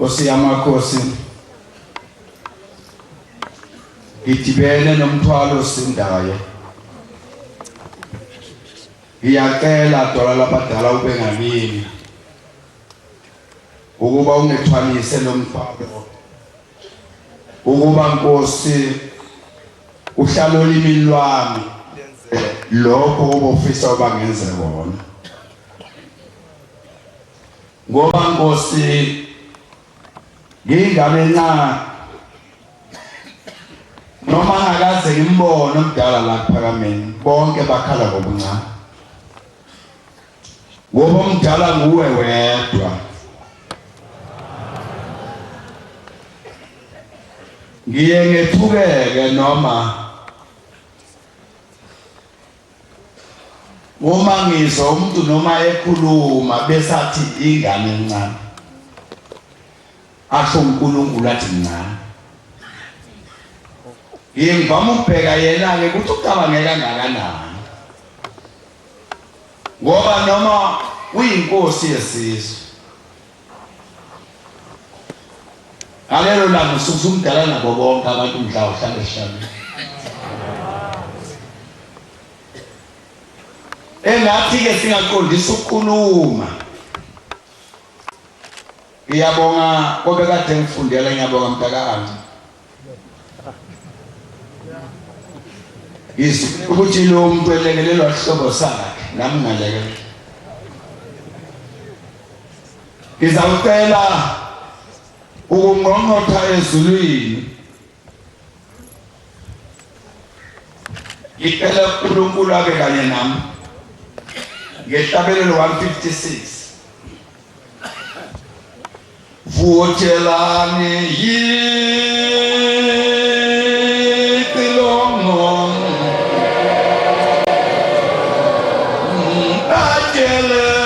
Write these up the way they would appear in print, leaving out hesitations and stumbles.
Nkosi yamakhosi idibene nomthwalo sindayo ngiyacela dola labadala ube ngamini ukuba ungethwalise nomthwalo ukuba Nkosi uhlalo limini lwami lokho ubufisa ubangenze bona ngoba Nkosi ngingane ncane noma ngakaze ngimbone umdala la Phakameni bonke bakhala ngobuncane ngoba umdala nguwe wedwa ngiye ngethukeke noma uma ngizwa umuntu noma ekhuluma besathi ingane encane asho uNkulunkulu athi ncane ngivama ukubheka yena ke ukuthi ucabangela kangakanani ngoba noma uyinkosi yesizwe alelo langa usumdala nabo bonke abantu umdla uhlale eshamini engathi ke singaqondisa ukukhuluma ngiyabonga kobe kade ngifundela ngiyabonga mntakazi ukuthi lo muntu elekelelwa hlobo sakhe nami ngalekelela ngizawucela ukungqongqotha ezulwini ngicela uNkulunkulu abe kanye nami ngehlabelelo 156 vutelane yiqilongo ajele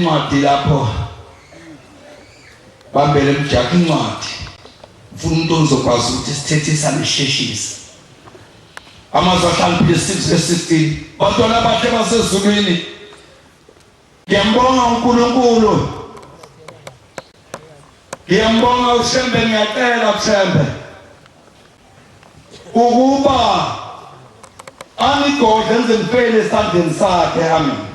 incwadi lapho bambele mjaka incwadi ufuna umuntu ozokwazi ukuthi sithethisa nesheshisa amazwi ahlangile 6:16 bantwana bakhe basezulwini ngiyambonga uNkulunkulu ngiyambonga uShembe ngiyacela uShembe ukuba anigodle ngizifele esandleni sakhe amen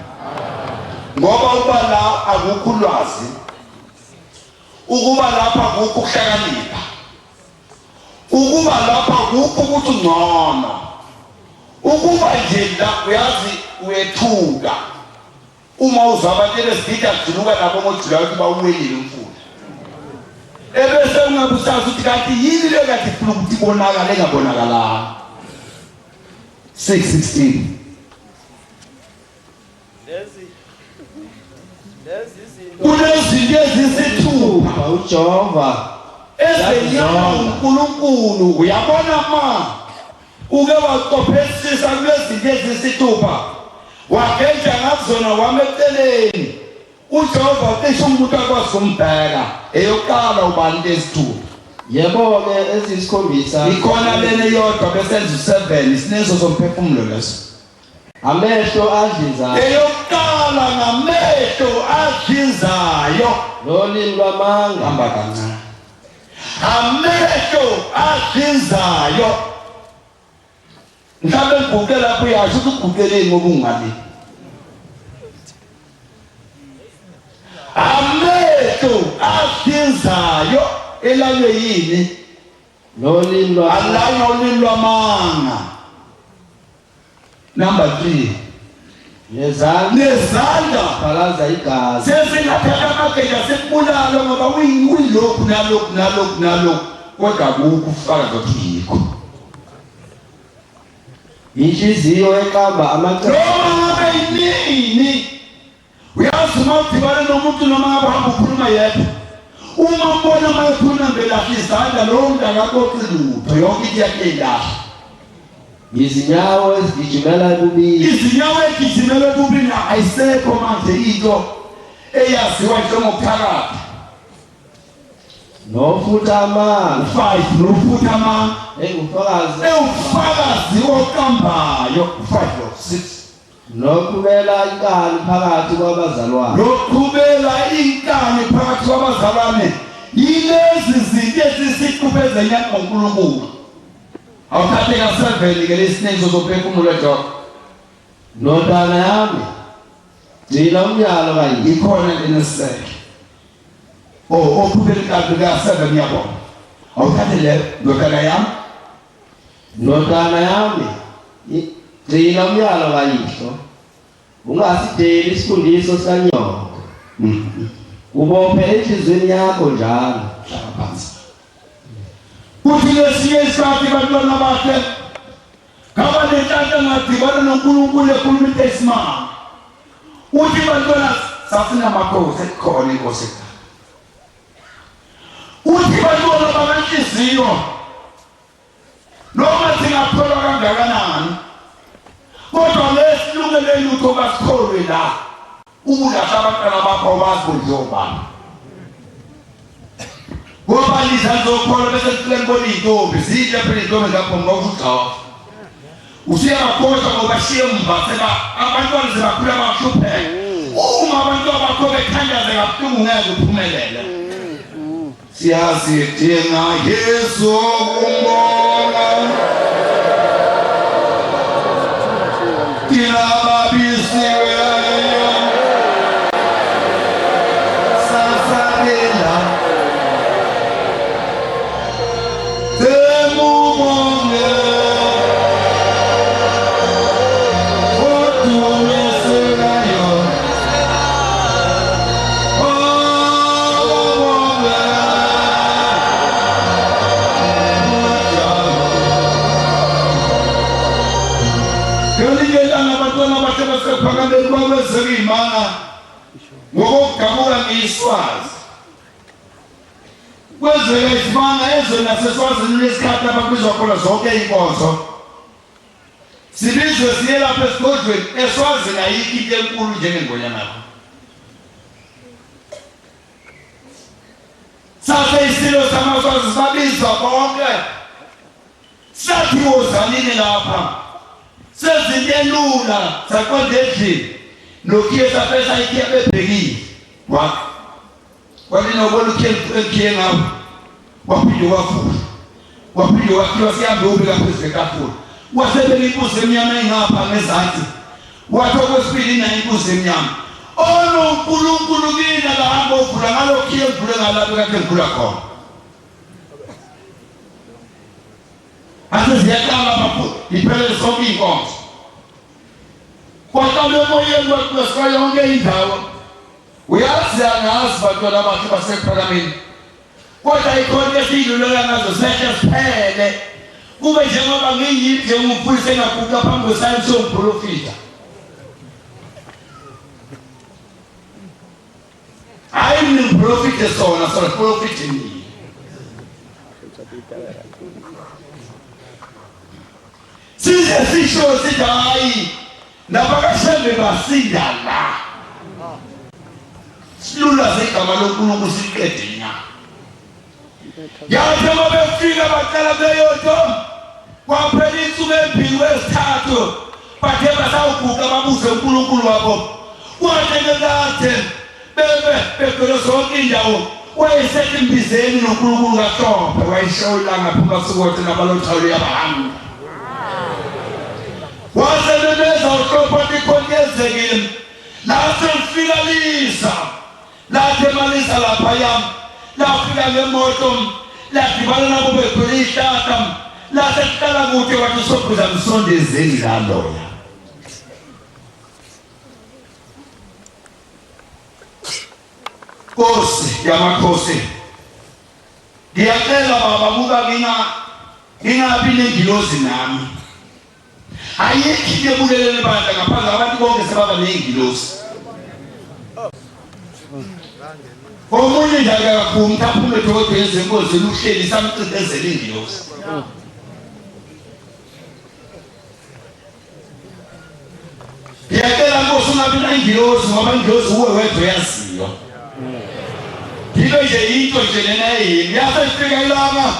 ngoba uba la akukho ulwazi ukuba lapha akukho ukuhlakanipha ukuba lapha akukho ukuthi ngcono ukuba nje la uyazi uyethuka uma uzwabantu besigida kujinuka nabo ngojula ukuthi bawuwelile umfula ebese ungabusazi ukuthi kanti yini le kade ifuna ukuthi ibonakale engabonakalanga 6:16 kunezinto ezisithupha uJehova ezenyama uNkulunkulu uyabona ma uke waqophelisisa kulezinto ezisithupha wagenza ngazona wameceleni uJehova ucishe umuntu akwazi umbheka eyokuqala ubani lesithupha yebo ke ezisikhombisa ikhona lena yodwa besenza 7 isinezo somphefumulo leso amehlo adlizayo eyokuqala ngamehlo adlizayo nolimi lwamanga hamba kancane amehlo adlizayo mhlawumbe ngiguqe lapho uyasho ukuthi uguqeleni ngoba ungabi amehlo adlizayo elanye yini nolimi lwamanga number 3 nezandla phalaza igazi sesingathatha amageza sekubulala ngoba uyilokhu nalokhu kodwa kufaka zokhiko inhliziyo eqamba amacebo noma ngabe yini uyazi uma udibana nomuntu noma ngabe uhamba ukhuluma yedwa uma mbona uma ekhuluma belahla izandla lowo muntu akaxoxi lutho yonke into yakhe ilahla izinyawo ezigijimela kubili izinyawo ezigijimela kubili ayisekho manje into eyaziwa njengophakathi nofutha amanga 5 nofutha amanga ufakazi oqambayo 5 6 noqhubela inkani phakathi kwabazalwane yilezi zinto ezisithupha ezenyama uNkulunkulu awuthatheka 7 ke lesinezo zophefumulo ejo ndodana yami gcina umyalo kanye ikhona leneseke oqhubela inkani ka7 yabo awuthathe le ndodana yami gcina umyalo kayihlo ungasideli isifundiso sikanyoko ubophe enhlizweni yakho njalo phansi uthi lesinye isikhathi bantwana bahle ngaba nenhlanhla ngadibana noNkulunkulu ekhuluma into esimanga uthi bantwana sasinamakhosi ekhona inkosi uthi bantwana babenhliziyo noma singaphelwa kangakanani kodwa lesilungele lutho basikholwe la ukulahla abantwana bakho bazibonjobani ngoba lizazokholwa bese sihlembona intombi zidla phela intombi lapho ngokuchaza usiyabakhohlwa ngoba shiye umva seba abantwana sebakhula bahlupheka uma abantu abakho bekhanyaze kabuhlungu ngeke uphumelele siyazi thina Yesu kumbona thina babisiwe phakambeni kwabezekimana ngokugabula ngeSwazi kwezeke isimanga ezwe naseswazini lesikhathi ababizwa khona zonke inkonzo sibizwe siye lapha esigodlweni eSwazini ayikho into enkulu njengengonyama yakho sase isilo samaswazi sabizwa bonke sathi wozanini lapha sezinto elula saqonda endlini nokhiye sapesa ikhiye bebhekile kwathi nobona ukhiye ngawo waphinde wakhiwa sihambe ubeka phezu kwetafula wasebeka imbuzi emnyama engapha ngezansi wathi okwesibili nayo imbuzi emnyama ononkulunkulu kini akahamba ovula ngalokhiye mvule ngalapho kade ngivula khona ase ziyaqala lapho iphelele zonke inkonzo kwaqala emoyeni kwesika yonke indawo. Uyazi angazi bantwana bakhe basephalameni. Kodwa ikhona esidluleka ngazo sehle siphele. Kube njengoba ngiyimi njengomfundisi engaguqa phambi kwesayensi yomprofita. Hayi mina umprofita sona profit ni. Size sisho sithi hayi nabakashembe basinda la. Silula zegama loNkulunkulu siqede nya. Yathi uma befika baqala beyodwa kwaphela insuku ezimbili wesithathu bathe basawuguqa babuze uNkulunkulu wabo. Kwathi ngekade bebegcwele zonke indawo wayesethi imbizeni noNkulunkulu kaHlophe wayishawula ngaphuma kusukothi nabalothayo yabahambi. Wasemebeza uHlophe ikhonyezekile lase lifika lisa lathi malisa lapha yami lafika ngemoto ladibana nabo begcwele ihlahla lase kuqala kuthi wathi sokhuza msondezeni laloya. Nkosi yamakhosi ngiyacela baba buka ngingabi nengilozi nami. Ayikho into ebulelele bandla ngaphandle abantu bonke sebaba nengilozi. Omunye nje akaphuma aphume edodeni ezenkosi luhleli samcindezela ingilosi. Ngiyacela Nkosi ungabi nengilozi ngoba ingilozi uwe wedwa uyaziyo. Yilo nje into nje lena yini yasefika ilanga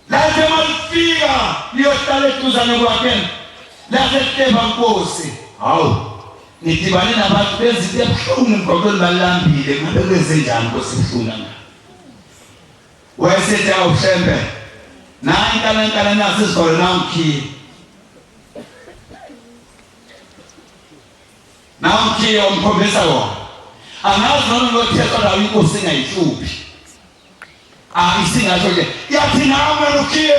lathi malifika liyohlala eduzane kwakhe lasehleba Nkosi. Hawu nidibane nabantu bezinto ebuhlungu ngqondo balambile ngabe kwenze njani Nkosi ihlunga na. Wayesethi awushembe nayi inkala nasi izolo namkhiye. Namkhiye umkhombisa wona. Angazi noma ngothetha la inkosi engayihluphi. Isingasho nje yathi nami lokhiye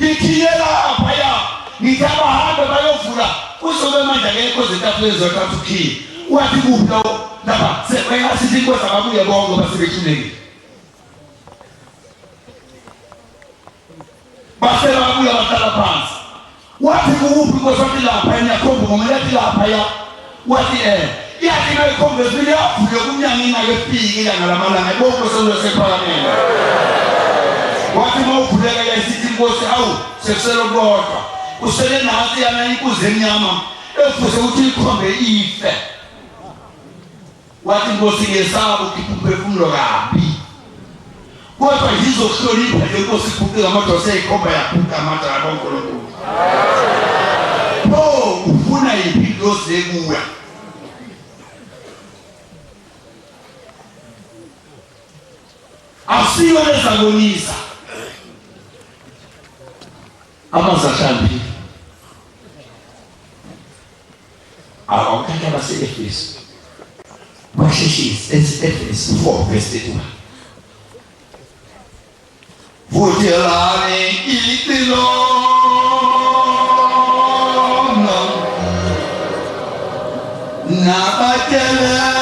ngithiye lapha ya ngithabahambe bayovula uzobe manje ngekho zetafuleni zokhatha ukhiye. Wathi kuphi lo lapha sebeyasithi inkosi ababuye bonke basebethulekile. Basela babuye bahlala phansi. Wathi kuphi inkosi wathi lapha enyakhomba ngomelathi lapha ya. Wathi yathi ngayikhombe vile yavuke kumnyango ingakefiki ilanga lamalanga bonke selosephalameni. Wathi mawuvuleka yayisithi inkosi awu sekusele kodwa usele nathi yana inkuzi emnyama efuze ukuthi ikhombe ife. Wathi inkosi ngesaba ukhipha umphefumulo kabi. Kodwa yizohlonipha le nkosi ikhuphe amadoda eyikhomba yakhupha amandla kaNkulunkulu. Ufuna yiphi inkosi ekuya? Asiyo lezabonisa amazahlambi awukhatha base-Efesu basheshisa Efesu 4 verse 1. Vutelani icilongo nabatyeleni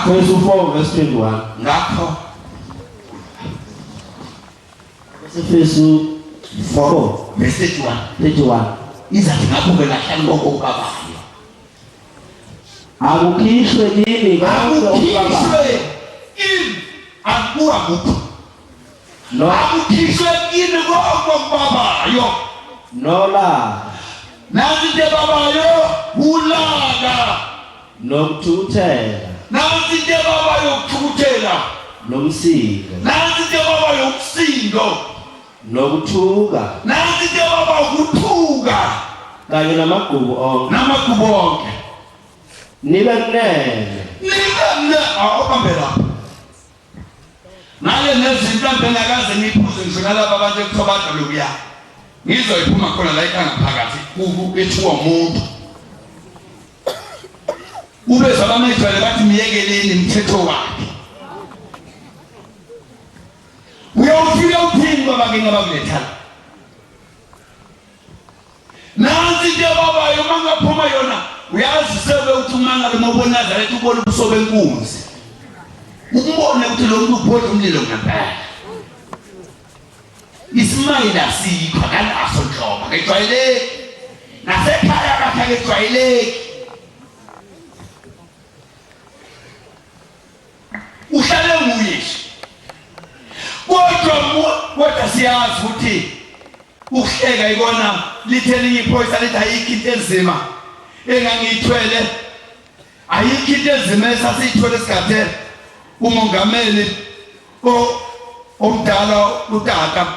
Verse 4 verse 21. Ngakho Efesu 4 verse 31. Izathi ngakho belahlala lokho kubabayo. Akukhishwe kimi akukhishwe ini akuwa muphi. No akukhishwe ini konke kubabayo. Nola. Nathi nje babayo ulaka nokuthukuthela. Nathi nje babayo ukuthukuthela nomsindo. Nathi nje babayo ukusindo nokuthuka. Nathi nje babayo ukuthuka kanye namagubu onke namagubu onke nibe kunene awuhambe lapho nale nezinto engakaze ngiphuze ngisho nalabo abantu ekuthobatha lokuya ngizoyiphuma khona la ekhanga phakathi ethuwa umuntu ubezwa abamejwayele bathi miyekeleni imithetho wakhe uyawufika uthini baba ngingabakuletha nansi into babayo mangaphuma yona uyazi sebe uthi umangabe mobona zalethu ubona ubuso benkunzi ukubona ukuthi lo muntu uphola umlilo ngempela isimile asikho kanaso nhlobo ngejwayeleki nasekhaya kakhe ngejwayeleki uhlale nguyisho kodwa siyazi ukuthi uhleka ikona lithelinye iphoyisa lithi ayikho into enzima engangiyithwele ayikho into enzima esasiyithwele esigathele umongameli omdala uTata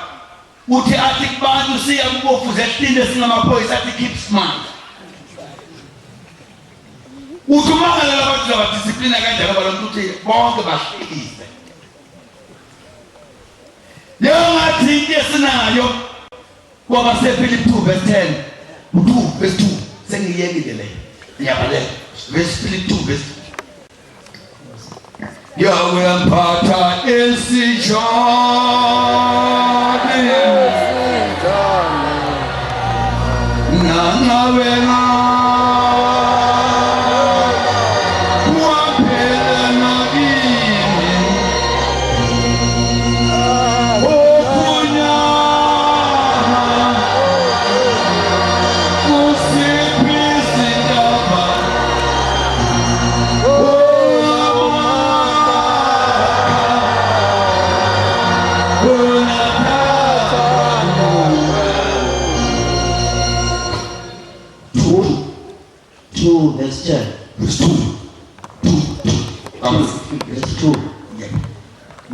uthi athi kubantu siya kubofuze ehlile singamaphoyisa athi keep smart uthi mangala abantu abadiscipline kanjalo balonto uthi bonke bahlekise ngathi into esinayo kwaba sePhilip 2 verse 10 2 verse 2 sengiyekile le yabalela verse Philip 2 verse 2 Yawe mpatha esijani nangawena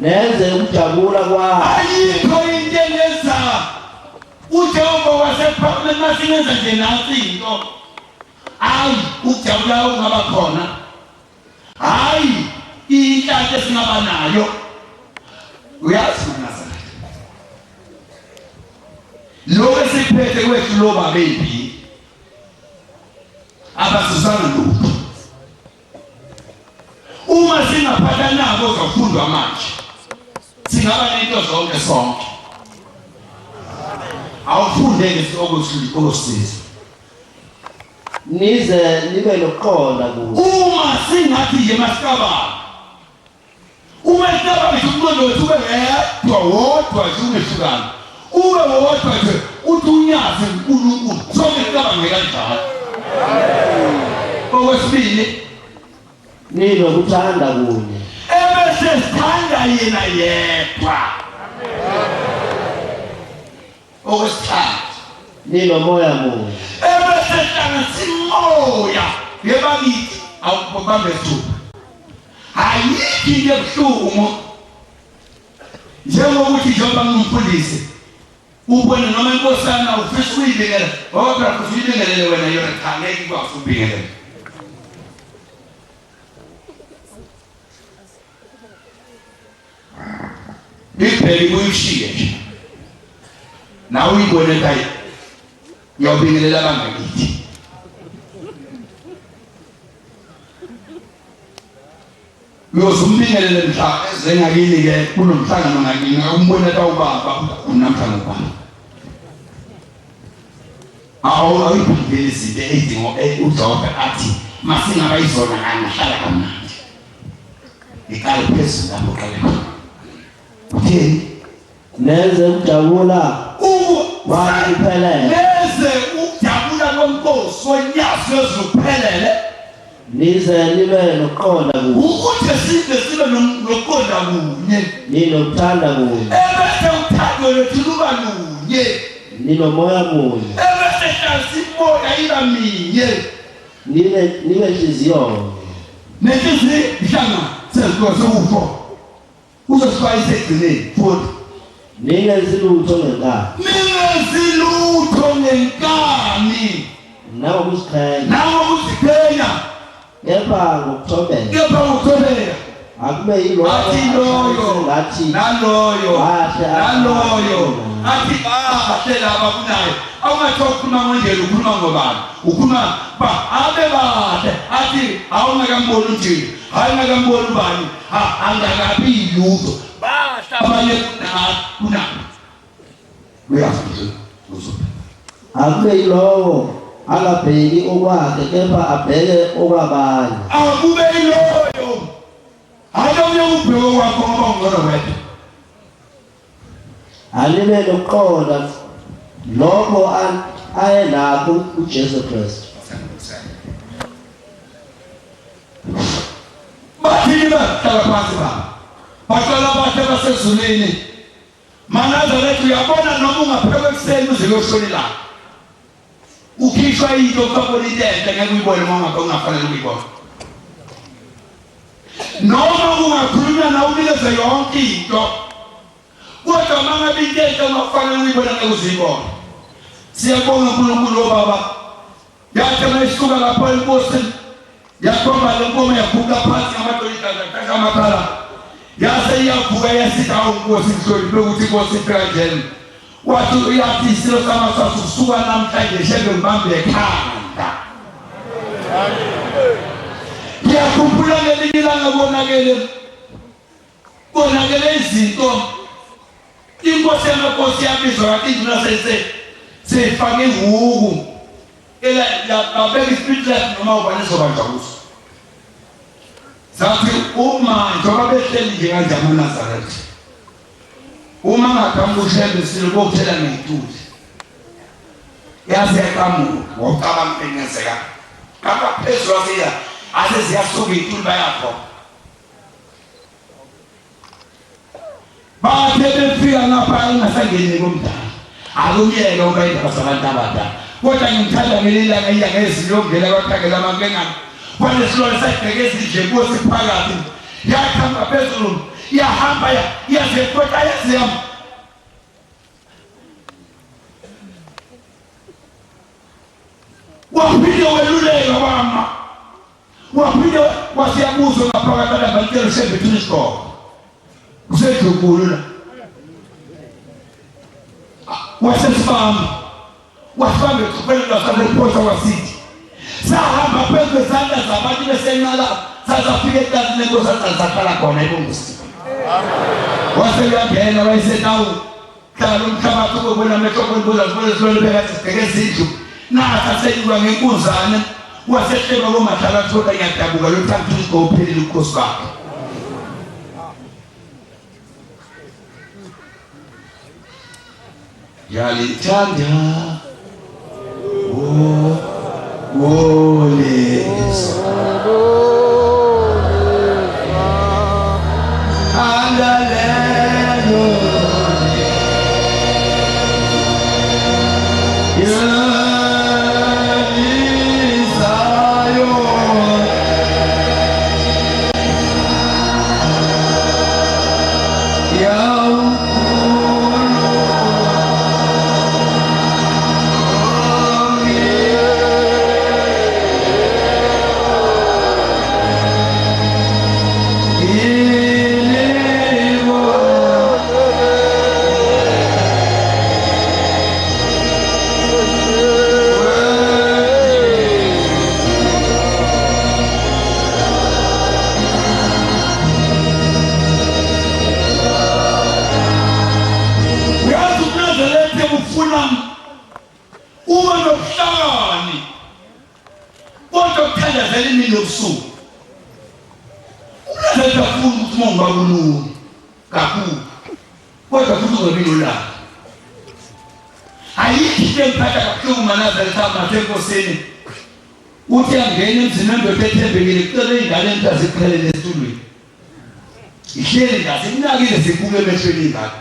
neze ukujabula kwa ayikho into engenza uJehova wasePhakameni masingenza nje nansi into hayi ukujabula ungaba khona hayi inhlanhla esingaba nayo uyazi mnazana lo esiphethe kwethu lo babembi abasizana lutho uma singaphatha nabo uzofundwa manje singaba nento zonke sonke awufundeke okosiza nize nibe nokuqonda kuzo uma singathi nje masikabani uma sikabani umqondo wethu ube yedwa wodwa nje ungehlukani ube wodwa nje uthi unyaze uNkulunkulu sonke sikabani kanjalo okwesibili ninokuthanda kunye ebese sithanda yena yedwa okwesithathu ninomoya munye ebese sihlangana simoya yebakithi awubambe isithupha ayikho into ebuhlungu njengokuthi njengoba ngimfundise ubone noma inkosana ufisa ukuyibekela kodwa kusuyibingelele wena yona cha ngeke ikwazi ukubingelela Ibheli kuyishiye nje nawe uyibone ekhaya uyawubingelela abangakithi uyozumbingelele mhla ezengakini ke kunomhlangano ngakini umbone tawubaba unamhlangano ubaba awuyibheli izinto ezidingo uJehova athi masingaba izona angahlala kamnandi ikale phezulu lapho qala utheni neze ukujabula wayiphelele neze ukujabula kwenkosi wonyazi ezuphelele nize nibe nokuqonda kunye ukuthi sibe nokuqonda kunye ninokuthanda kunye ebese uthando lwethu luba lunye ninomoya munye ebese simoya iba minye nibe nhliziyo nenhliziyo ihlangana sezikho sokufo uzosifayisa egcineni futhi ningezilutho ngenkani ningezilutho ngenkani nangokuziqhenya kepha ngokuthobeka akube yilowo athi naloyo athi bahle laba kunayo awungathi ukhuluma ngendlela ukhuluma ngobani ukhuluma abe bahle athi awungakamboni unjini hayi ngakamboni ubani angakabi lutho bahle abanye kunabo uyafundisa uzopha akube yilowo angabheki okwakhe kepha abheke okwabanye akube yiloyo ayomnye ubheke okwakho ngoba ungcono wedwa alibe nokuqonda lokho ayenakho uJesu Kristu bathini bahlala phansi baba baqala bathe basezulwini Manazarethu uyabona noma ungapheka ekuseni uze uyoshona la ukhishwa into kapolitente ngeke uyibone uma ungafanele ukuyibona noma ungakhuluma na unikeze yonke into kodwa mangabe into ungafanele uyibone ngeke uzibone siyabonga uNkulunkulu baba yathi mayisuka lapha inkosi yakhomba lenkomo yabuka phansi ngamadolikazi amakhala yase iyavuka yasithi awunkosi ngihloniphe ukuthi inkosi iphekanje wathi uyathi isilo samaswazi usuka namhlanje shebe ngibambe ekhanda ngiyakhumbula ngelinye ilanga bonakele izinto inkosi yamakhosi yabizwa yathi induna seyifake ihuku yabeka ispiritless noma ubani ezobanjwa kuso zathi uma njengoba behleli nje kanje amaNazaretha uma ngakambushele siloko ukuthela ngeyituthi yaze yaqhamuka ngokucabanga engenzeka kapha phezulu asiya ase ziyasuka iyituthi bayapho bathe befika lapha ingasangeni komdala akumyeke ubayindaba zabantu abadala kodwa ngimthanda ngelilanga inyanga ezilongela kwakhangela amankengane kwanesilwane sayibheke ezinje kuwo siphakathi yakhamba phezulu yahamba yazekota yaziyama waphinde weluleka wama waphinde wasiyabuzwa ngaphakathi abantwana shebethuna isigqoko usedlukulu wasesifama wasifambe kuphelelwa sabephosha wasithi sahamba phezu kwezandla zabantu besenqala sazafika eqazini lenkosi sazakhala khona ibungusi waseyangena wayesetawu hlala umhlabathi ukubona amehlo kwenkosi azibone silwane phakathi sibheke izindlu nasa senyuka ngenkuzane wasehleba komahlala thola ngiyadabuka lothanda uzigophelile ukhosi bakhe yalithanda Lisa uthi angene emzini wendoda ethembekile kucela ingane entazikhelele esitulweni ihleli ngathi inakile zibuke emehlweni ingane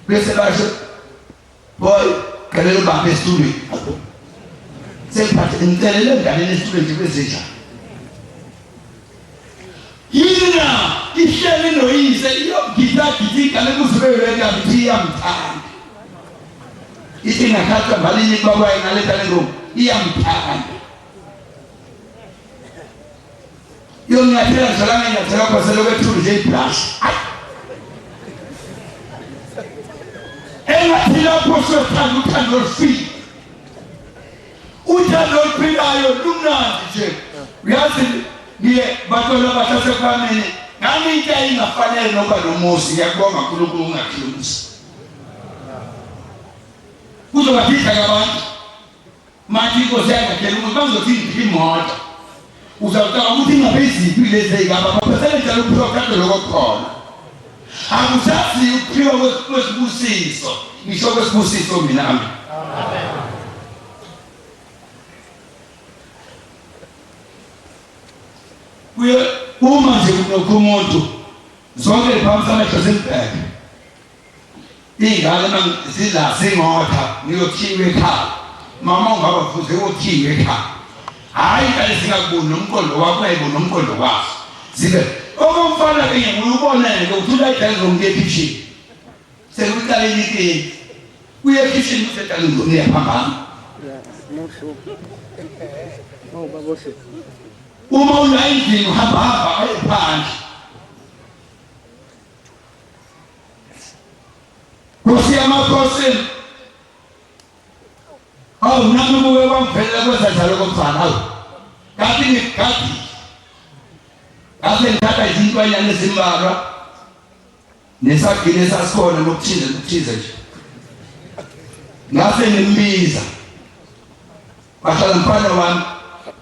bese basho boy kalelo bambe esitulweni sephathe ngicela ingane esitulweni nje yina ihleli noyise iyogidagidika lekuzibeyele kabithi yamthanda ithi ngakhatha malini baba ingaletha lengoma iyamthanda yonyathela njalanga nyathela kwaselo kwethulu nje ibrush engathi lapho sothanda uthando olufile uthando oluphilayo lumnandi nje uyazi ngiye bathola bathathe kwamini ngani into ayingafanele noba nomusi ngiyakubonga uNkulunkulu ungakhulumisi kuzobathitha abantu manje inkosi yangakhela ukuthi bazothi imoto uzawutaka ukuthi ingabe iziphi lezi ey'kaba baphethele njalo ukuphiwa kade lokokhona akusazi ukuphiwa kwesibusiso ngisho kwesibusiso minami kuye uma nje kunokho umuntu zonke lephambi samehlo zibheke iy'ngane zidla zingotha ngiyothiwe ekhaya mama ungaba futhi uyothiwe ekhaya hayi kale singakuboni nomqondo wakho ayiboni nomqondo wakho zibe okomfana ke ngiyubonele uthula idala ngomnye kitchen sekuqala inikini kuye kitchen usedala ngomnye phambana uma unayindini uhamba ayephandle Nkosi yamakhosi nami buke kwangivela kwenza njalo komfana kanti ngikhathi ngithatha izintwanyana ezimbalwa nesagini esasikhona nokuthize nje ngase ngimbiza bahlala mfana wami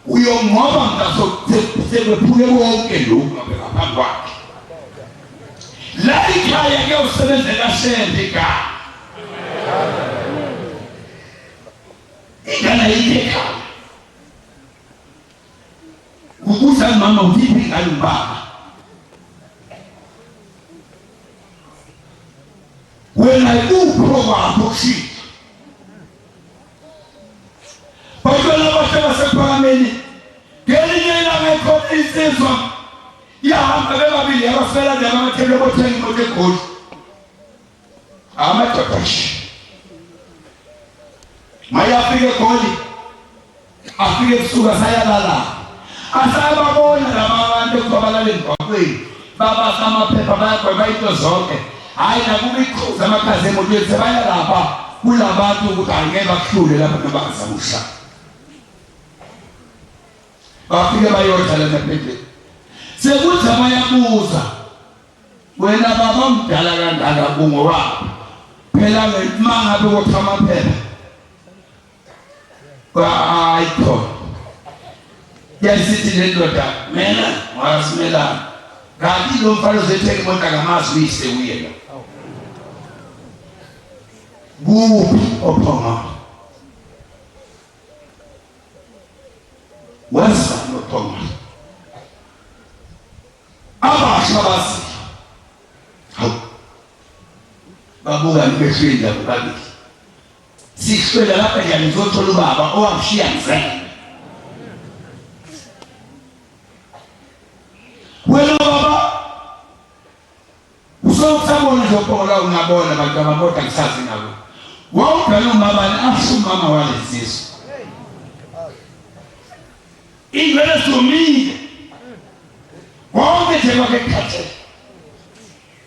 uyongoba sekwephule wonke lokhu ngaphambi kwakhe la ikhaya ke usebenzela shembe ekhaya ingane ekhaya ukuza mama uthiphi ingane ubaba wena upho wakho kushita bathola abahlala sephakameni ngelinye ilanga ikhona insizwa yahamba bebabili yabafela nje amathelo bothenga imoto egoli amadodashi maya afike egoli afike ebusuku sayalala asababona laba bantu kubalala emgwaqweni babasa amaphepha bayagweba into zonke hayi nakuba iqhuza amakhazi emotweni sebayalapha kulabantu ukuthi angeke bakuhlule lapha nabazamusha bafike bayodlala naphendle sekuthi abayabuza wena baba mdala kangaka kungowaphi phela mangabe kodwa amaphepha ayikho yasithi lendoda mina wasimela kanti lo mfana uzethenga imoto ngamazi uyise uyena kuphi ophonga wasa nophonga abasha basi babuka ngehlweni la kubabili sishwela lapha nje ngizothola ubaba owamshiya ngizela wena baba usawutsabona nje uphonga ungabona abantu abamoda ngisazi nabo wawudala umabani asumama walesizwe ingwele somile wonke nje bakekhathe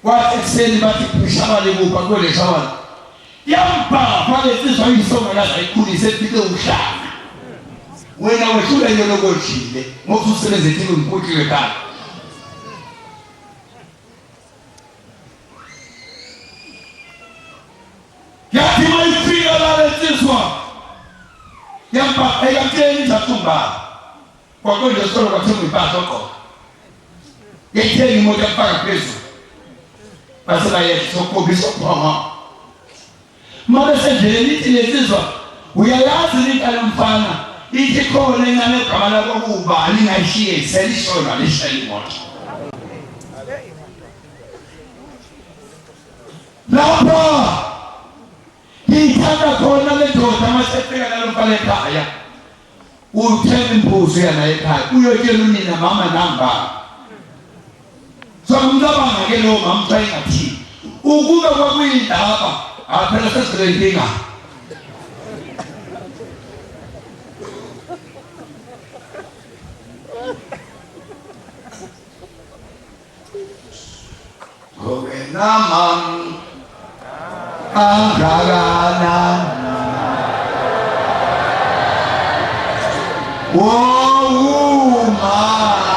wathi ekuseni bathi kushabale kupha kwele shabale yamba falesizwa isonga laza ikhulise ephile uhlanga wena wehlula into lokojile ngokuthi usebenze ethi ngimphuthiwe ekhaya yathi mayifika lalesizwa yamba eyamtshela izathumba kwakonje solo kwathenga impahla oqobo yethenga imoto yafaka phezulu base bayetha ukubisa uphonga manje sendleleni ithi lesizwa uyayazi into mfana ithi khona ingane egama lakho kubani ngayishiye selishona lishela imoto lapha ngithanda khona le ndoda masefika nalo mfana ekhaya uthenga imbuzi yana ekhaya uyotshela unina mama namba so ngicabanga ke lo mama xa engathini ukuba kwakuyindaba phela sesilenkinga wena mami kangakanani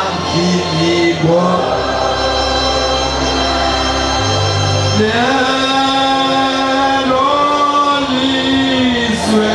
umangilibo lelo lizwe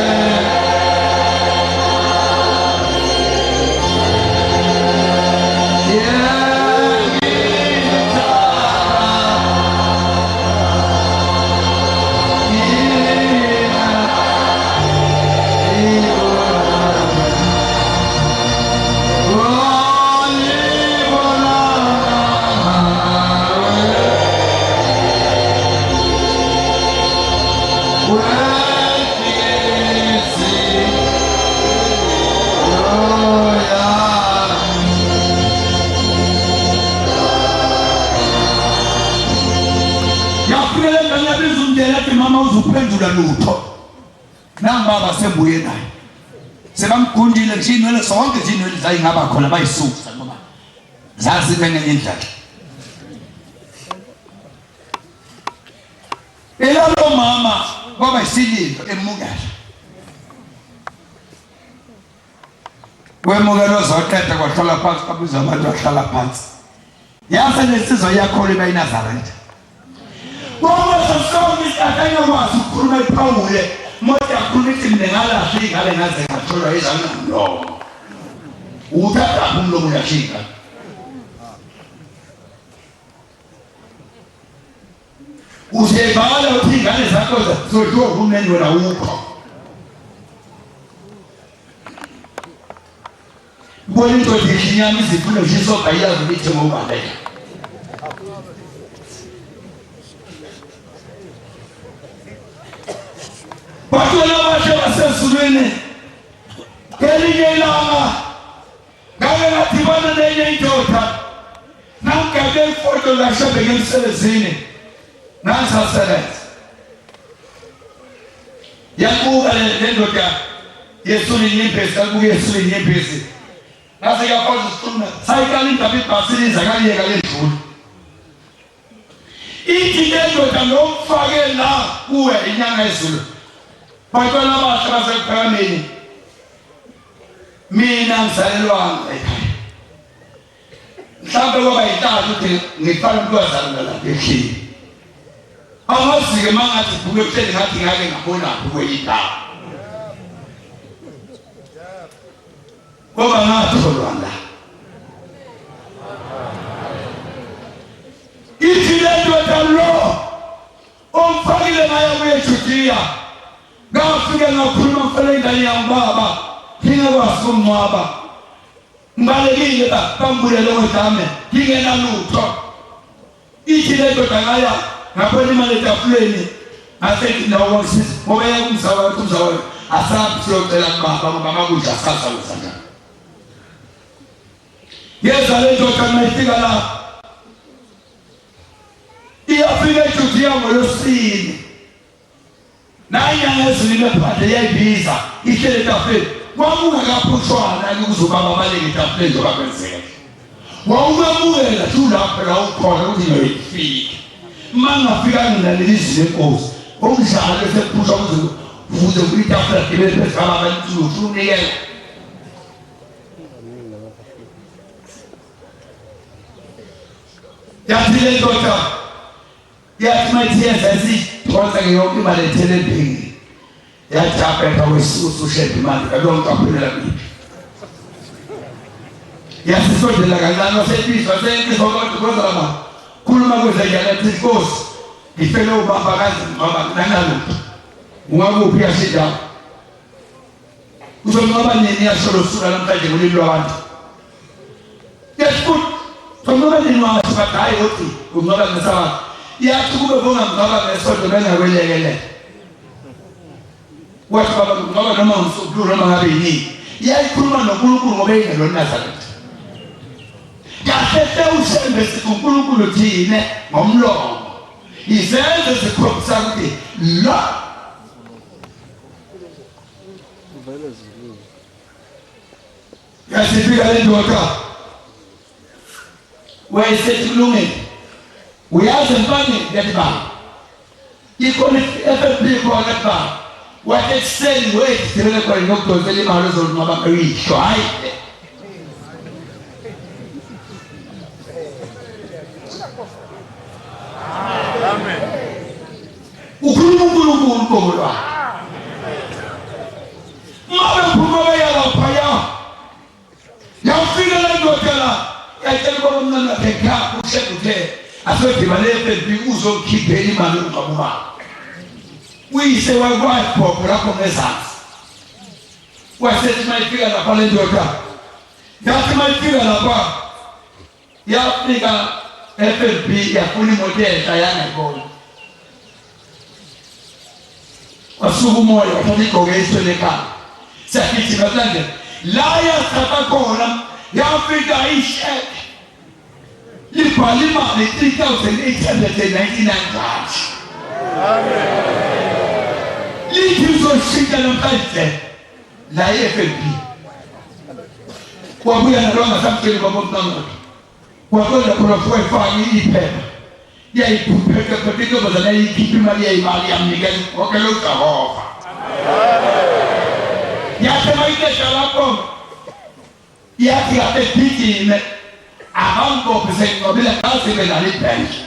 mama uzuphendula lutho nangibaba sembuye naye sebamgundile nginwele sonke izinwele zayingaba khona bayisusa ngoba zazibe ngenye indlela lo mama kwaba isilindo emukela wemukelo zoqeda kwahlala phansi kwabiza abantu ahlala phansi yase lesizwe yakho liba iNazaretha Wọ́n sọ sọ́ọ́ mi àtẹ́yẹ wọ́n àsùnkúrú náà pàwọ̀ yẹ mọ́tí àkúrú ti mìíràn náà láti ìgbàlẹ̀ náà zẹ̀ àtọ́rọ̀ yìí lánàá lọ. Òun tàbí àkúrú ló mú yà sí ìgbà. Òṣè ìbáwọ́lẹ̀ ó ti ìgbàlẹ̀ sákọ̀ọ̀sẹ̀ tó ojú òun mẹ́nu rẹ̀ wọ́n kọ̀. Bọ́lí tó ti kí ní àmì sí fún òṣì sọ́ọ̀kà yíyá òbí tí wọ́n wà lẹ́yìn. Watu wanawasha wasesulini Kelinye ilanga Gawe na tibana nenye itota Namkage foto la shabe gemselezini Nansa selet Yakuga lendo kya Yesu ni nyempesi Yakuga Yesu ni nyempesi Nasa ya kwazu stuna Saikali ntabi pasiri Zakali yekali nchulu Iti lendo kya Nomfage la Uwe inyanga Yesulu Pagona bashabaze phamini mina ngizalelwa ekhaya mhlawumbe kwaba yintando ukuthi ngifana umntwazana la ekhaya awazike mangathi buke kuhleli ngathi ngake ngabona kweyindawo ngoba ngatholwa la ithi lento lo umfakile ngayo kuyejudiya ngafike ngakhuluma mfele ingane yambaba ngingakwazi umnwaba ngibalekile bambulele wedame ngingena lutho ithi lento ngaya ngabona imali etafuleni ngasethi nawo ngisiza ngoba yakumzawayo asabhlocela kubaba ngoba makudla asasa usanda yeza lento kanayifika la iyafika ejudiya ngolosini Nanyanga ezilime phande yayibiza ihlele etafuleni kwamuka kaphushwana ukuzobaba abaleke etafuleni njengoba kwenzeka wawumamukela lapho la ukhona ukuthi ngiyifike mangafika ngilalelizwi lenkosi omdlalo esephusha ukuze kuyitafula gibele phezu abantu unikela yathi le ndoda yathi mayithenza Kwanza ngiyoke balethele mbili yachapeka wesusu shebi mali kadonto aphelela bibi yasisondela kancane wasebizwa sentizwa abantu kozama khuluma kwezajala eThikosi ngifele ubamba kanzima ngoba nangalutho ungakuphi yasida uzonqaba nini yasholo sura namhlanje kulilo abantu yesifut sonqaba nini wangasifata hayi uthi unqaba ngesabantu yathi kube bonga ngaba ngesonto bengakwelekele wathi baba ngoba noma umsukulu noma ngabe yini yayikhuluma noNkulunkulu ngoba engelo Nazaretha yasethe usembe siNkulunkulu thine ngomlomo izenze zikhombisa ukuthi la yasifika le ndoda wayesethi kulungile uyazi mfane ngiyabanga ikhona FFB khona kuba wathi ekuseni wethu sibele khona ngokudonsela imali ezolunqaba kuyisho hayi amen ukhuluma uNkulunkulu ngoba ngabe phuma bayalapha yafika la ngotela yacela baba mncane wakhe khapha ushekuthe asodibane FFB uzokhiphela imali unqabuka uyise wakwapho lapho ngezansi wasethi mayifika lapha le ndoda yathi mayifika lapha yafika FFB yafuna imoto entsha yangayibona wasuka umoya wathatha igqoke iswele ekhaya sakithi ngahlanje la yasatha khona yafika isheke libhala imali 3,899 rand. Amen. Lithi uzoshintsha namhlanje la FFB wabuya nalonga samtshela baba mncane wakwenda khona fuyifaka iphepha yayiphuphethe kodwa intombazana yayikhipha imali yayimali yamnikela konke lo Jehova. Yathi mayithetha lapho yathi apegijime abangibophe senqobile ngazibe nalo ibhenki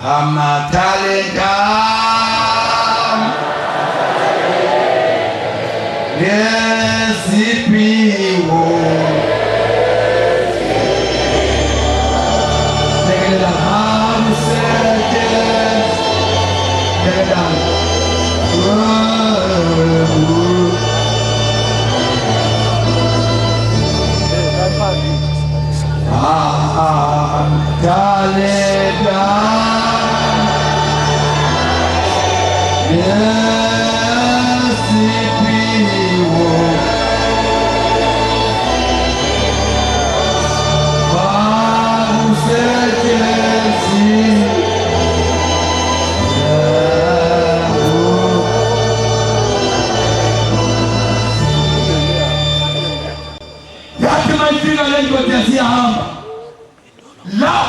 amatalenta nesiphiwo sekela hamsete sekela talenta nesiphiwo yathi mayifika le ndoda siyahamba la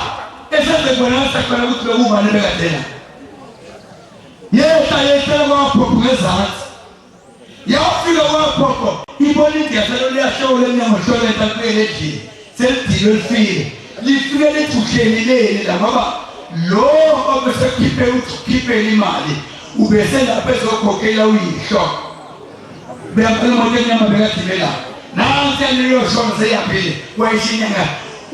esezebonasa khona ukuthi bekubani bekadela yetela kwaphopho ngezansi yafika kwaphopho ibona indiyaselo liyashowula enyamasholo etakulelejini selidilo lifile lifike lethuhleni leli la ngoba lo obesekhiphe ukukhiphela imali ubeselapha ezokhokhela uyihlo beyakhuluma ukuthi enyama bekadimela nansi yaliyoshona seyaphile wayishinyanga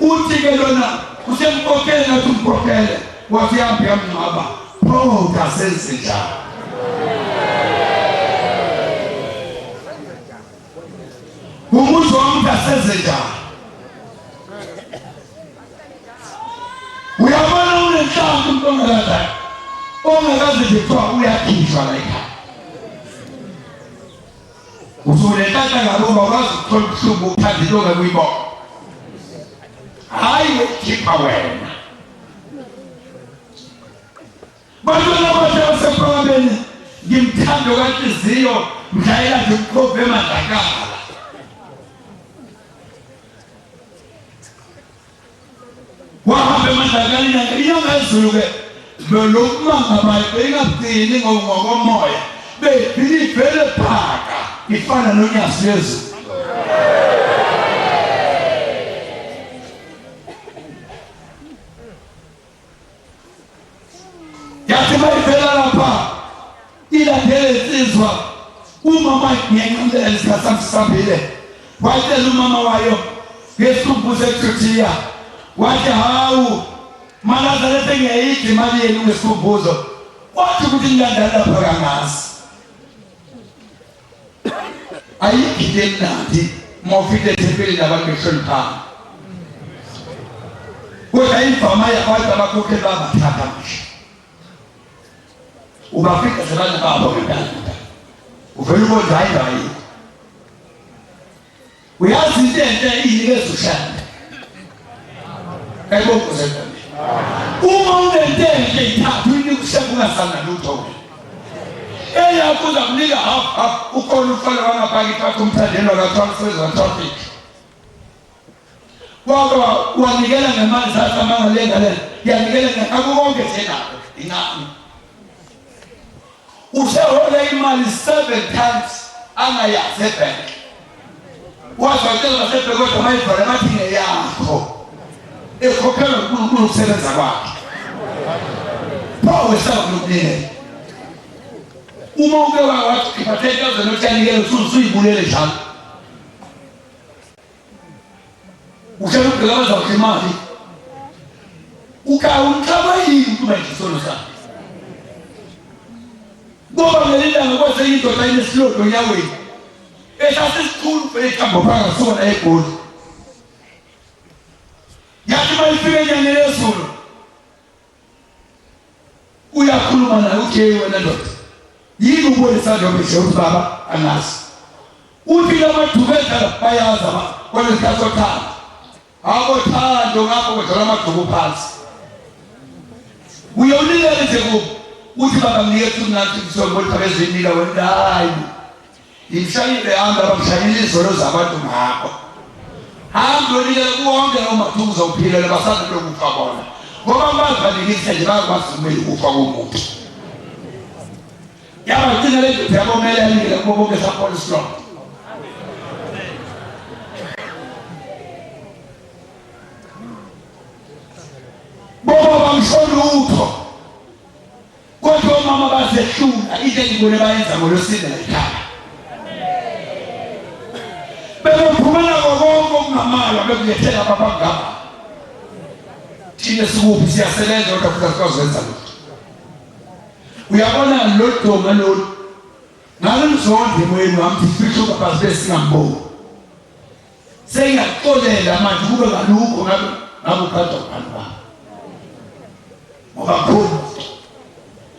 uthi ke lona usemkhokhele nathi umkhokhele wathi yambi yamngcwaba pho kasenze njalo umuntu wami kasenze njalo uyabona unenhlanhla umuntu ongakaze kuthiwa uyakhishwa la ekhaya usunenhlanhla ngaluba ukwazi ukuthola ubuhlungu uphandile ongakuyibona hayi ukhipha wena bantwana bakhe basephakabeni ngimthando kanhliziyo mdlayela nje umkhove emadlakala wahamba emadlakaleni inyanga ezulu-ke belokumanga baye bengagcini ngokomoya bevele phaka ifana nonyasi yezulu yathi mayivela lapha ilandele insizwa umama ngiyanqindela isikhathi samsabile watshela umama wayo ngesikhumbuzo eJudiya wathi hawu malazalethe ngiyayidla imali yenu ngesikhumbuzo wathi ukuthi ngilanda lapha kangasi ayikho emnandi mawufike ethempelini nabantu behloniphana kodwa imvama yabantu abakhokheli bangathatha ngisho ubafika sebana babo ngentanda uvela ubona hayi hayi uyazi into enhle iyinikezo ushanda ayibongoze uma unento enhle ithathu inikushaka ungasana lutho eyakuza kunika half ukhona ufana wangaphansi thatha umthandelo kaTransfer traffic wanikela ngemali zakhe amangalenga le yanikela akukonke nje nabo ingani usehola imali 7 times angayazi ebank wazwatela ngasebhenki kodwa mayivale bathi ngeyakho ekhokhela uNkulunkulu ukusebenza kwakhe wesaba nokunikela uma uke wathi khipha 10,000 uyanikela usuyibulele njalo ushaya ubheka bazawukhe imali ukhaba yini ukuba isono sakhe ngoba ngelilanga kwase indoda ineslodo nyaweni esasikhulu beyikhambo phanga sona egoli yathi mayifike enyangeni yezulu uyakhuluma naye uthi wena ndoda yini ubonisa njengoba ukuthi baba angazi uthi lamadubeza bayaza kwalesikhathi sothando abothando ngapho kwedlala amaduku phansi uyawunikele nje kubo uthi baba ngiyethu nathi kusongolisa bezinika wena hayi imshayile hamba abamshayile izolo zabantu ngakho hamba unikele kuwonke umathuku uzawuphilela basazi lokufa bona ngoba bazivalikise nje bakwazi kumele ukufa komuntu yaba thina le ndoda yabomele anikele kubo bonke sapho islom boba bamshona utho kodwa omama basehlula into engibone bayenza ngolosini ekhaya bebephumela konke okungamalwa bekulethela babangaba thina sikuphi siyasebenza kodwa futhi asikwazenza lutho uyabona lo doma lo ngalomzonde mwenu wami sifihle ubaba besingamboni sengiyaxolela manje kube ngalukho ngabe ukhatha abantu babo ngoba khona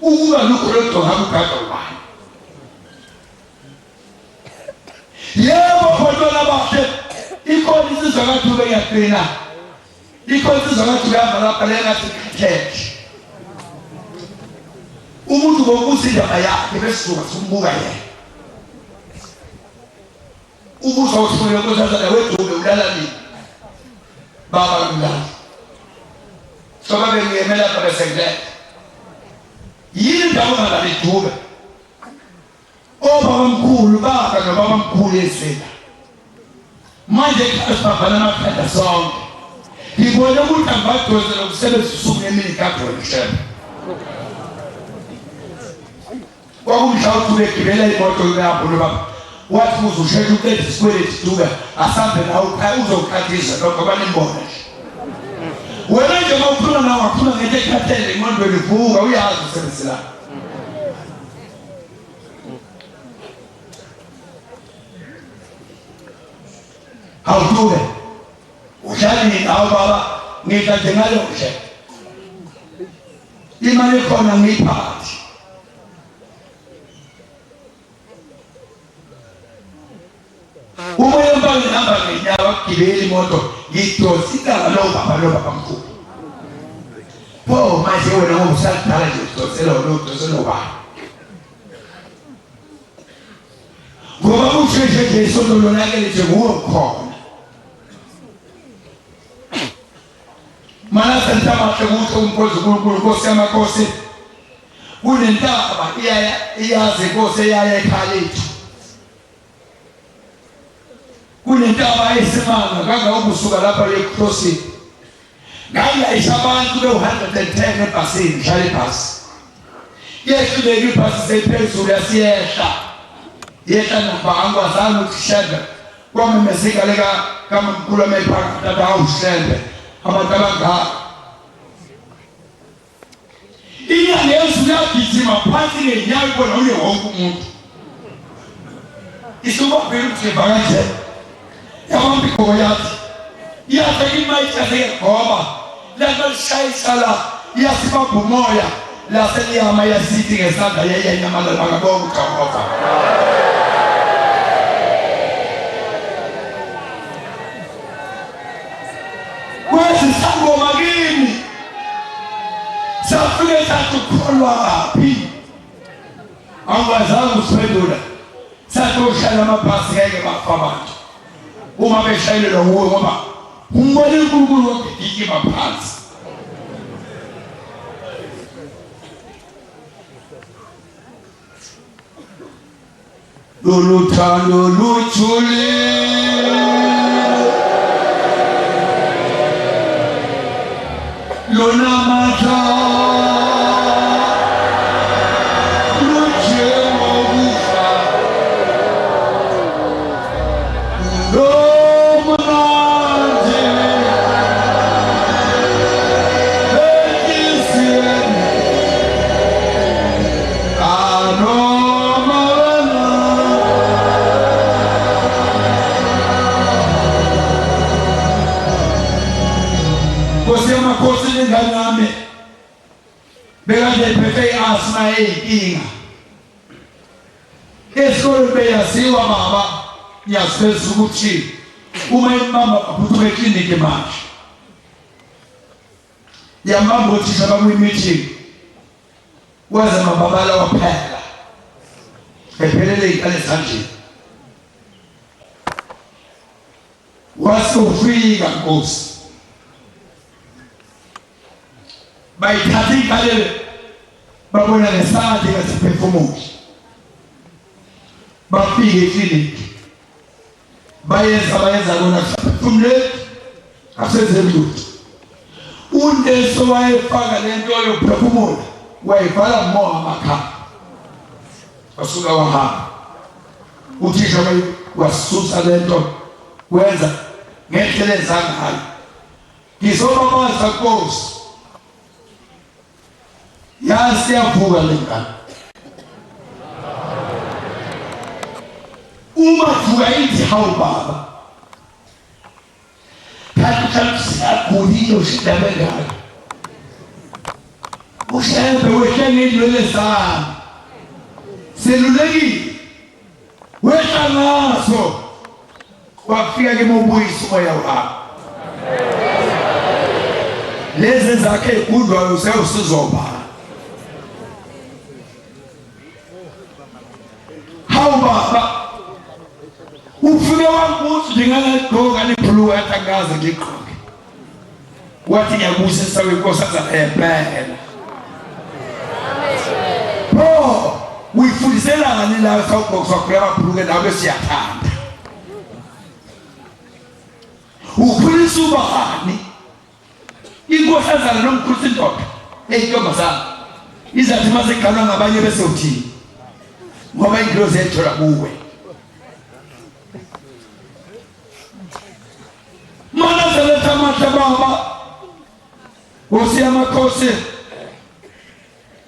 ukuba lokho lo doma ukhatha ubani yebo khona bahle ikhona isizwe kaThube ngiyaqina ikhona isizwe kaThube hamba lapha lengathi khethe umuntu ngokuzindaba yakhe besuka simbuka yena ubuza uthule ukuzazana weDube ulala nini baba ulala soba bengiyemela lapha besekule yini ndawo ngala leDube obaba mkhulu baba nobaba mkhulu esela manje kasibabana amakhanda sonke ngibone ukuthi angadozela ukusebenza usuku emini kaGolshebe kwakumhla uThube egibela imoto lapho baba wathi uzoshela uqede isikweletu duka asambe nawe uzokhathiza lokho banembona wena nje mawukhuluma nawe wakhuluma ngento ekhathele imondweni ivuka uyazi usebenzela awuThube uhlali nawe baba ngikade ngalo nje imali khona ngiyiphathi umoya mbangi namba ngenyawo gibeli imoto ngidosika lo baba mkhulu po manje wena ngoba usadala nje udosela lo dosela ba ngoba usheshe nje isondo lonakele nje nguwe khona mana sentamahle ukuthi umkhozi uNkulunkulu Nkosi yamakhosi kunentaba iyazi Nkosi eyaya eKhaleti kunentaba esimanga kanga ukusuka lapha leCrossing ngayisha abantu be110 ebhasini hlale ibhasi yehluleke ibhasi sephezulu yasiyehla yehla nabanga wazama ukushada kwamemeseka leka kama mkhulu amephaka tata awushende abantu abangaka inyanga yezulu yagijima phansi ngenyawo ibona uye wonke umuntu isubabhela ukuthemba kanje yabambi ngoba yathi imayithathe ngoba lashayisa la yasibamba umoya laseliyama yasithi ngesandla yeyenyamalala ngabonga uJehova kwesisangoma kimi safike sathi ukholwa phi angwazanga usiphendula sathi uhlala amabhasi ngeke bafa abantu uma beshayelelwa nguwe ngoba umbone uNkulunkulu wagijima phansi. Loluthando luthule lonamandla lujemokufa lomnandi enhliziyweni Nkosi lengane yami bekade iphethe i-asthma eyinkinga. Esikoleni beyaziwa baba, ngiyasifeza ukuthi uma imama aphuthume ekliniki manje yamamba othisha bakwi-meeting waze mababala waphela ephelele iy'kale ezandleni. Wase ufika Nkosi bayithatha iy'kale babona nesandla engasiphefumuli, bafike ekliniki bayenza kona kusaphefumuleki asenze lutho. Unesi wayefaka lento yokuphefumula wayivala moya amakhala wasuka wahamba. Uthisha wasusa lento wenza ngendlela ezangayo. Ngizobabaza Nkosi yasiyavuka lengane. Uma vuka ithi hawu baba kanti siyagulile ushidaba engaka ushembe wehle ngey'nwele zami selulekile wehla ngaso wafika ke mobuyisa umoya wami. Lezi zakhe ey'gudlwayo usewusizobala. Hawu baba ufike wangibuza ngingagqoka libhuluka yathi angaze ngigqoke. Wathi ngiyabusisa wenkosazana yempela. Uyifundiselani la sawugqoka kwamabhuluka nawe siyathanda. Ukhulisa ubani? Inkosazana nomkhulisa indoda eyintombazana izathi maziganwa ngabanye bese uthini ngoba indlozi yethola kuwe. Mana zeletha amahla baba Nkosi yamakhosi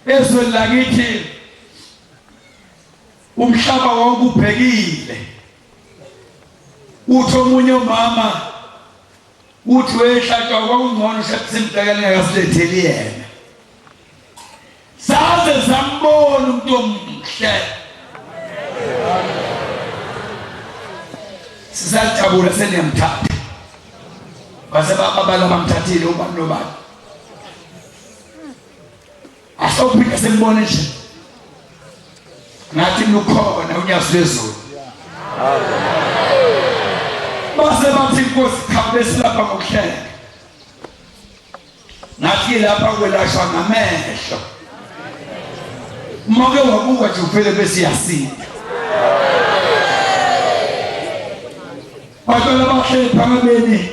ezweni lakithi umhlaba wonke ubhekile. Uthi omunye umama uthi wehlatshwa kwakungcono simdakela ngakasiletheli yena. Saze sambona umuntu omhle. Sisajabula seniyamthatha. Base babala bamthathile ubani nobani. Asophinda sembone nje. Ngathi nukhona uNyazi lwezulu. Base bathi Nkosi khawulesi lapha ngokuhleka. Ngathi lapha kwelashwa ngamehlo. Make wabuka nje uphele bese yasinda. Baqala bahle phakabeni.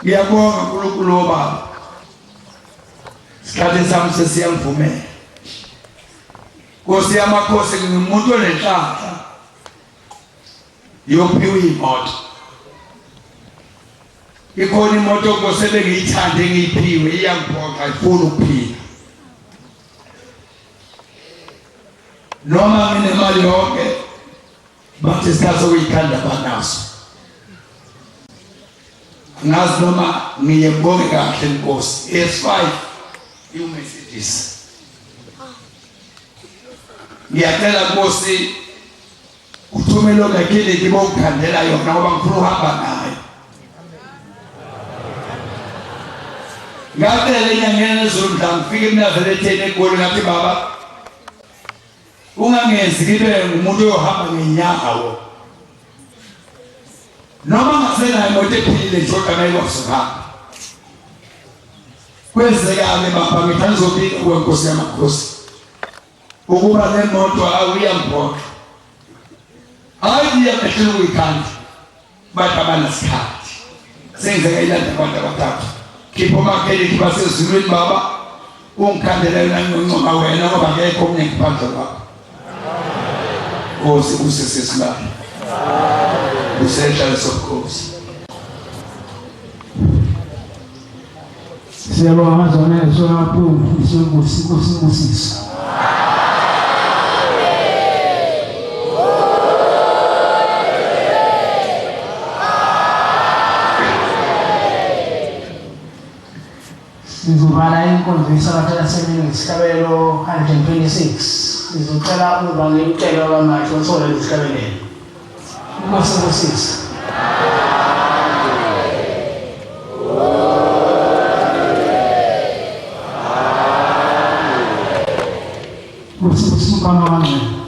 Ngiyabonga uNkulunkulu wobaba. Isikhathi sami sesiyangivumela. Nkosi yamakhosi ngimuntu onenhlanhla yophiwa imoto. Ikhona imoto Nkosi ebengiyithande ngiyiphiwe iyangiphoqa ifuna ukuphila. Noma nginemali yonke bathi isikhathi sokuyikhanda banaso. Ngazi noma ngiyebonge kahle Nkosi. S5 Mercedes. Ngiyacela Nkosi uthumele ngekiliki bongikhandela yona ngoba ngifuna uhamba nayo. Ngacela enyangeni ezoludla ngifike eMnazaretheni eGoli ngathi baba ungangenzi kibe ngumuntu oyohamba ngenyawo. noma ngasena imoto ephilile nje kodwa ayiwakusukanga kwenzeka-ke baba ngithi angizobika kuwe Nkosi yamakhosi ukuba le moto awuyangibhoxa hayi iyamehlele ukuyikhanda bathi abanasikhathi senzeka ilanda abantu abathathu khipha umakhelekhi basezulwini baba ungikhandela yona ngincoma wena ngoba ngekho omnye ngiphandle kwakho Nkosi usesesibayo usehla sobukhosi siyabonga zona soyaphuma isibusisa sizovala inkonzo yesabata yasemini ngesikabelo 126 sizocela uvangeli ucela kwamanje othola lesikabelelo ukusibusisa usibusisa kwamanje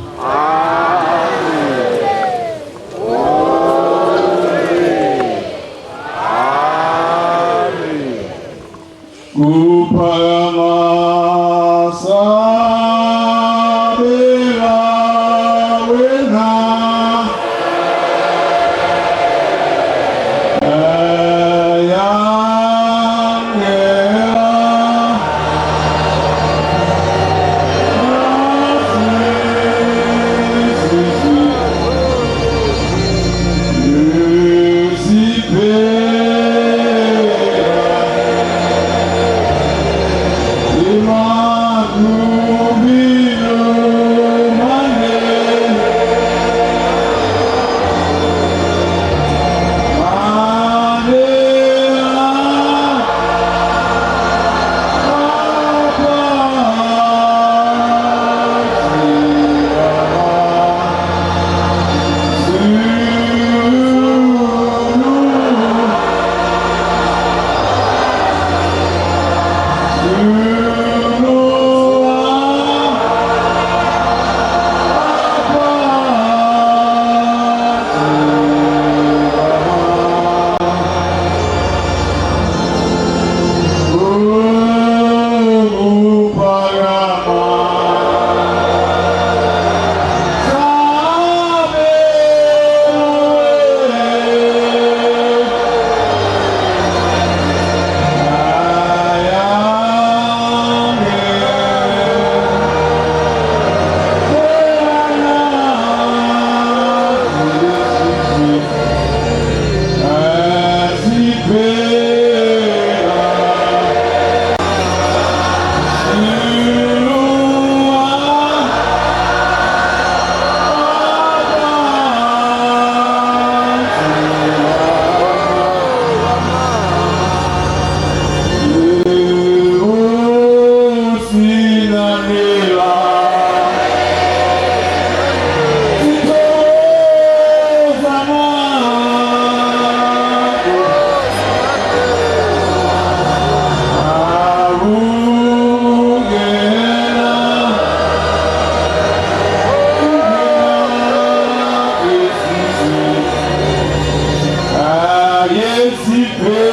Yes,